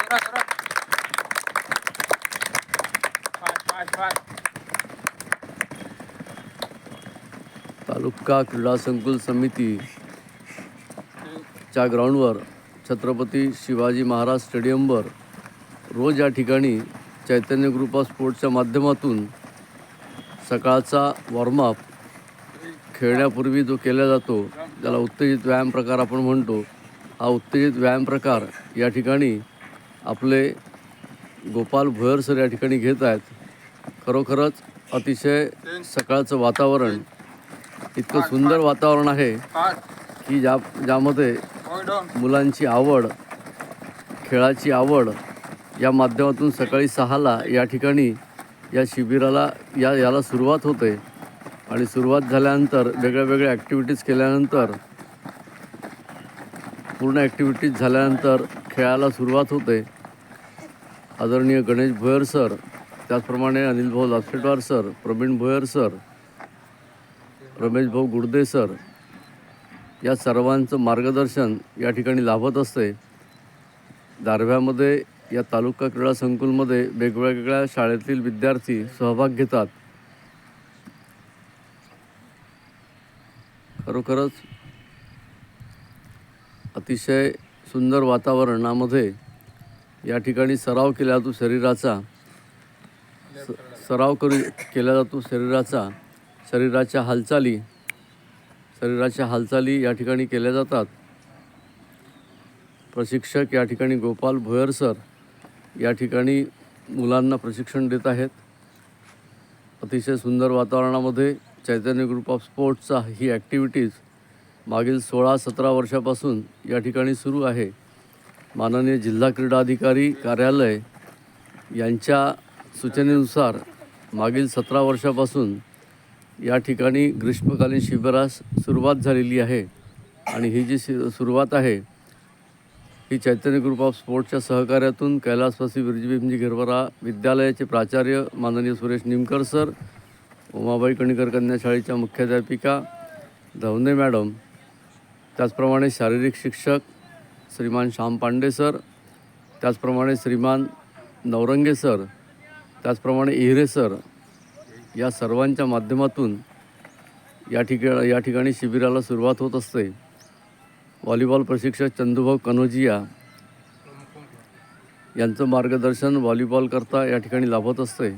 तालुका क्रीडा संकुल समितीच्या ग्राउंडवर छत्रपती शिवाजी महाराज स्टेडियमवर रोज या ठिकाणी चैतन्य ग्रुप ऑफ स्पोर्ट्सच्या माध्यमातून सकाळचा वॉर्मअप खेळण्यापूर्वी जो केला जातो, त्याला उत्तेजित व्यायाम प्रकार आपण म्हणतो. हा उत्तेजित व्यायाम प्रकार या ठिकाणी आपले गोपाल भोयर सर या ठिकाणी घेत आहेत. खरोखरच अतिशय सकाळचं वातावरण इतकं सुंदर वातावरण आहे की ज्यामध्ये मुलांची आवड, खेळाची आवड या माध्यमातून सकाळी 6ला या ठिकाणी या शिबिराला याला सुरुवात होते. आणि सुरुवात झाल्यानंतर वेगळ्या ॲक्टिव्हिटीज केल्यानंतर, पूर्ण ॲक्टिव्हिटीज झाल्यानंतर खेळाला सुरुवात होते. आदरणीय गणेश भोयर सर, त्याचप्रमाणे अनिल भाऊ लापसेटवार सर, प्रवीण भोयर सर, रमेश भाऊ गुडदे सर या सर्वांचं मार्गदर्शन या ठिकाणी लाभत असते. दारव्ह्यामध्ये या तालुका क्रीडा संकुलमध्ये वेगवेगळ्या शाळेतील विद्यार्थी सहभाग घेतात. खरोखरच अतिशय सुंदर वातावरणामध्ये या ठिकाणी सराव केला जातो शरीराचा. शरीराच्या हालचाली या ठिकाणी केल्या जातात. प्रशिक्षक या ठिकाणी गोपाल भोयर सर या ठिकाणी मुलांना प्रशिक्षण देत आहेत. अतिशय सुंदर वातावरणामध्ये चैतन्य ग्रुप ऑफ स्पोर्ट्सचा ही ॲक्टिव्हिटीज मागील 16-17 वर्षापासून या ठिकाणी सुरू आहे. माननीय जिल्हा क्रीडा अधिकारी कार्यालय यांच्या सूचनेनुसार मागील 17 वर्षापासून या ठिकाणी ग्रीष्मकालीन शिबिरास सुरुवात झालेली आहे. आणि ही जी सुरुवात आहे ही चैतन्य ग्रुप ऑफ स्पोर्ट्सच्या सहकार्यातून कैलासवासी बिरजी भीमजी गिरवरा विद्यालयाचे प्राचार्य माननीय सुरेश निमकर सर, उमाबाई कणीकर कन्या शाळेच्या मुख्याध्यापिका धवने मॅडम, त्याचप्रमाणे शारीरिक शिक्षक श्रीमान श्याम पांडे सर, त्याचप्रमाणे श्रीमान नवरंगे सर, त्याचप्रमाणे इहरे सर या सर्वांच्या माध्यमातून या ठिकाणी शिबिराला सुरुवात होत असते. व्हॉलीबॉल प्रशिक्षक चंदूभाऊ कनोजिया यांचं मार्गदर्शन व्हॉलीबॉल करता या ठिकाणी लाभत असते.